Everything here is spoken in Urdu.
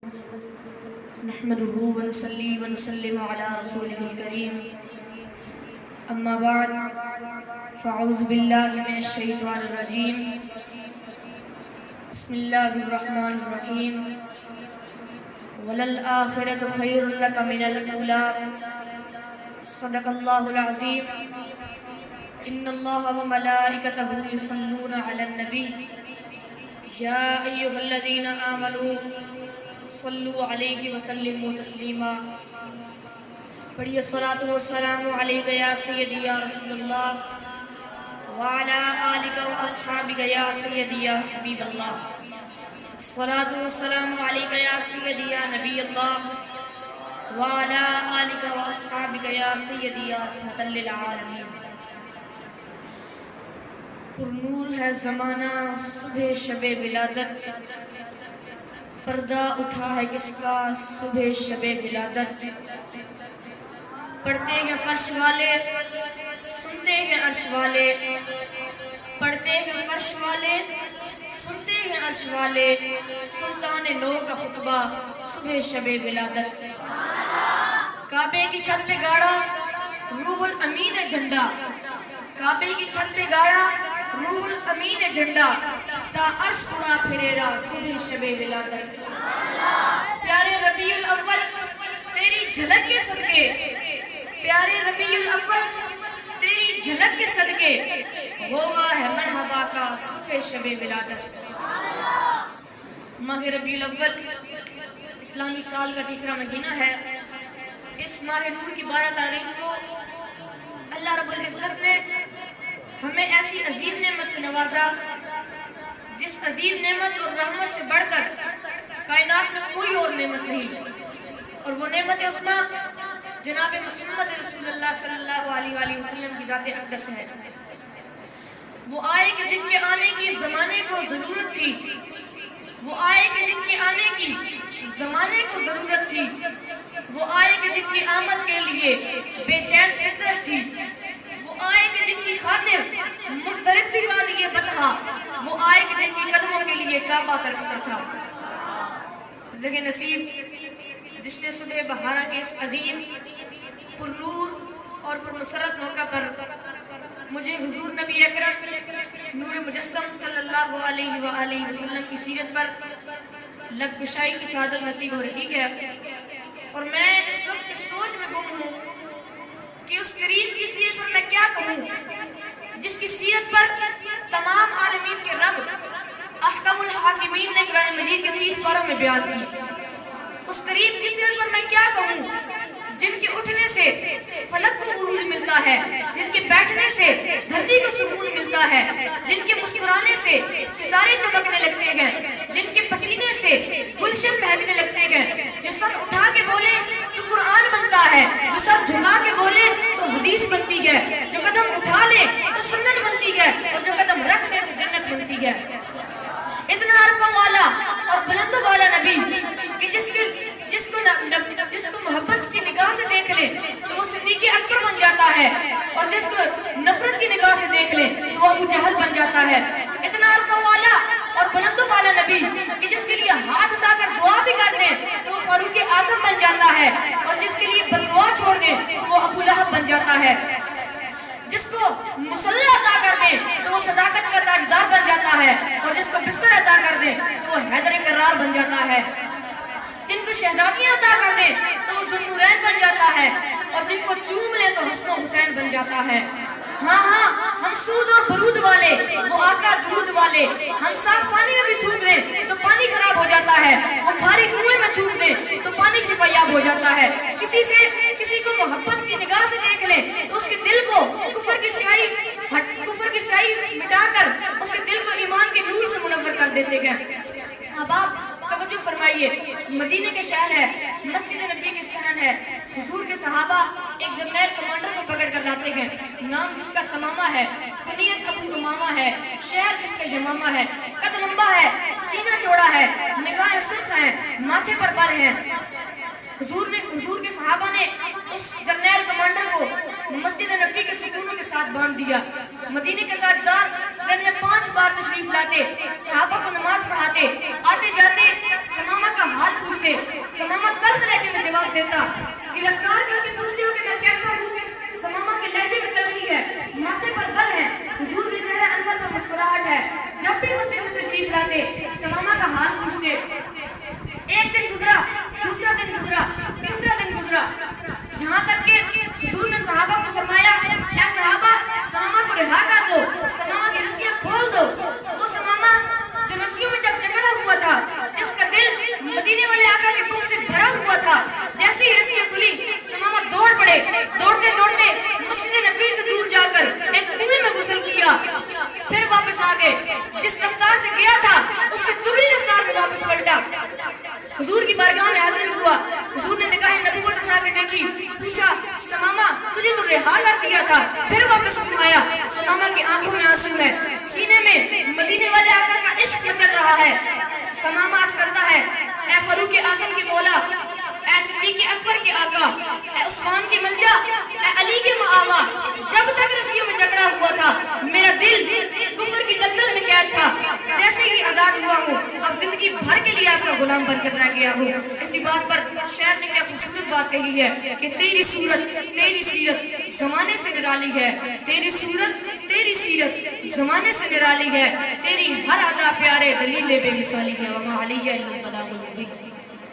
نحمده ونصلي ونسلم على رسوله الكريم اما بعد فاعوذ بالله من الشيطان الرجيم بسم الله الرحمن الرحيم وللآخرة خير لك من الأولى صدق الله العظيم ان الله وملائكته يصلون على النبي يا أيها الذين آمنوا صلوا علیہ وسلموا تسلیما. پڑھیے الصلاۃ والسلام علیک یا سیدی یا رسول اللہ وعلی آلک واصحابک یا سیدی یا حبیب اللہ. الصلاۃ والسلام علیک یا سیدی یا نبی اللہ وعلی آلک واصحابک یا سیدی یا رحمۃ للعالمین. پرنور ہے زمانہ صبح شب ولادت، پردہ اٹھا ہے کس کا صبح شب ولادت. پڑھتے ہیں فرش والے سنتے ہیں عرش والے، پڑھتے ہیں فرش والے سنتے ہیں عرش والے، سلطان نو کا خطبہ صبح شب ولادت. کعبے کی چھت پہ گاڑا روح الامین جھنڈا، کعبے کی چھت پہ گاڑا روح الامین جھنڈا، تا عرش اڑا پھریرا صبح شب ولادت. پیارے ربیع الاول تیری جھلک کے صدقے، پیارے ربیع الاول تیری جھلک کے صدقے ہوگا ہے مرحبا کا صبح شب ولادت. ماہ ربیع الاول اسلامی سال کا تیسرا مہینہ ہے. اس ماہ نور کی 12 تاریخ کو اللہ رب العزت نے ہمیں ایسی عظیم نعمت سے نوازا جس عظیم نعمت اور رحمت سے بڑھ کر کائنات میں کوئی اور نعمت نہیں. اور وہ نعمت عظمیٰ جناب محمد رسول اللہ صلی اللہ علیہ وسلم کی ذات اقدس ہے. وہ آئے کہ جن کے آنے کی زمانے کو ضرورت تھی، وہ آئے کہ جن کے آنے کی زمانے کو ضرورت تھی، وہ آئے کہ جن کی آمد کے لیے بے چین فطرت تھی، وہ آئے کہ جن کی خاطر مضطرب تھی وادی بطحا، وہ آئے کہ جن کی قدموں کے لیے کعبہ ترستا تھا. زگ نصیب جس نے صبح بہارا کے اس عظیم پرنور اور پرمسرت موقع پر مجھے حضور نبی اکرم نور مجسم صلی اللہ علیہ وآلہ وسلم کی سیرت پر لب گشائی کی سعادت نصیب ہو رہی ہے. اور میں اس وقت اس سوچ میں گم ہوں کہ اس کریم کی سیرت پر میں کیا کہوں جس کی سیرت پر تمام عالمین کے رب احکم الحاکمین نے قرآن مجید کے 30 پاروں میں بیان کی. اس کریم کی سیرت پر میں کیا کہوں جن کے اٹھنے سے فلک کو عروج ملتا ہے، جن کے بیٹھنے سے دھرتی کو سکون ملتا ہے، جن کے مسکرانے سے ستارے چمکنے لگتے ہیں، جن کے پسینے سے گلشن مہکنے لگتے ہیں، جو سر اٹھا کے بولے تو قرآن بنتا ہے، جو سر جھکا کے بولے تو حدیث بنتی ہے، جو قدم اٹھا لے تو سنت بنتی ہے، اور جو قدم رکھ دے تو جنت بنتی ہے. اتنا عرفہ والا اور بلند والا نبی کہ جس کو محبت کی نگاہ سے دیکھ لے تو وہ صدیق اکبر بن جاتا ہے، اور جس کو نفرت کی نگاہ سے دیکھ لے تو وہ ابو جہل بن جاتا ہے. اتنا عرفہ والا اور بلند والا نبی کہ جس کے لیے ہاتھ اٹھا کر دعا بھی کر دیں تو وہ فاروق اعظم بن جاتا ہے، اور جس کے لیے بد دعا چھوڑ دیں تو وہ ابو لہب بن جاتا ہے. جس کو مسلح عطا کر دیں تو وہ صداقت کا تاجدار بن جاتا ہے، اور جس کو بستر عطا کر دیں تو وہ حیدر کرار بن جاتا ہے. جن کو شہزادیاں عطا کر دیں تو وہ ذوالنورین بن جاتا ہے، اور جن کو چوم لے تو حسن و حسین بن جاتا ہے. ہاں ہم سود اور برود والے، وہ آقا درود والے، ہم صاف پانی میں بھی تھوک دیں تو پانی خراب ہو جاتا ہے، وہ کھاری کنویں میں تھوک دیں تو پانی شفایاب ہو جاتا ہے. کسی کو محبت کی نگاہ سے دیکھ لیں تو اس کے دل کو کفر کی سیاہی مٹا کر اس کے دل کو ایمان کے نور سے منور کر دیتے ہیں. اب آپ توجہ فرمائیے، مدینہ کے شہر ہے، مسجد نبی کے صحن ہے. حضور کے صحابہ ایک جرنیل کمانڈر کو پکڑ کر لاتے ہیں، نام جس کا سمامہ ہے، کنیت ابو امامہ ہے، شہر جس کا یمامہ ہے، قد لمبا ہے، سینہ چوڑا ہے، نگاہ سرخ ہیں، ماتھے پر بال ہیں. حضور کے صحابہ نے اس جرنیل کمانڈر کو مسجد نبی کے ستونوں کے ساتھ باندھ دیا. مدینے کے تاجدار دن میں 5 بار تشریف لاتے، صحابہ کو نماز پڑھاتے، آتے جاتے سمامہ کا حال پوچھتے پوچھتے، ثمامہ تلخ لہجے میں جواب دیتا، گرفتار کر کے پوچھتے ہو کہ میں کیسا ہوں؟ ثمامہ کے لہجے میں تلخی ہے، ماتھے پر بل ہے، حضور کے چہرے اندر پر مسکراہٹ ہے۔ جب بھی مسجد میں تشریف لاتے، ثمامہ کا حال پوچھتے۔ ایک دن گزرا، دوسرا دن گزرا، تیسرا دن گزرا، یہاں تک کہ حضور نے صحابہ کو فرمایا، اے صحابہ ثمامہ کو رہا کر دو، ثمامہ کی رسیاں کھول دو۔ وہ ثمامہ جو رسیوں میں جب جکڑا ہوا تھا، جس کا دل مدینے والے آقا کے بغض سے بھرا ہوا تھا، جیسے ہی رسیاں کھلی ثمامہ دوڑ پڑے، دوڑتے دوڑتے مسجد نبی سے دور جا کر ایک کنویں میں غسل کیا، پھر واپس آ گئے۔ جس رفتار سے گیا تھا اس سے دوگنی رفتار میں واپس پلٹا، حضور کی بارگاہ میں حاضر ہوا۔ حضور نے نگاہ نبوت اٹھا کے دیکھی، پوچھا ثمامہ تجھے تو رہا کر دیا تھا، پھر واپس کیوں آیا؟ ثمامہ کی آنکھوں میں آنسو ہے، سینے میں مدینے والے آقا کا عشق مچل رہا ہے۔ ثمامہ عرض کرتا ہے، اے فاروق اعظم کی مولا، اے صدیق اکبر کے آقا، اے عثمان کی ملجا، اے علی کے معاوہ، جب تک رسیوں میں جکڑا ہوا تھا میرا دل کفر کی دلدل میں قید تھا، جیسے ہی آزاد ہوا ہوں اب زندگی بھر کے لیے آپ کا غلام بن کر رہ گیا ہوں۔ اسی بات پر شاعر نے کیا خوبصورت بات کہی ہے کہ تیری صورت تیری سیرت زمانے سے نرالی ہے، تیری صورت تیری سیرت زمانے سے نرالی ہے، تیری ہر ادا پیارے دلیل بے مثالی ہے، وما علی البلاغ المبین۔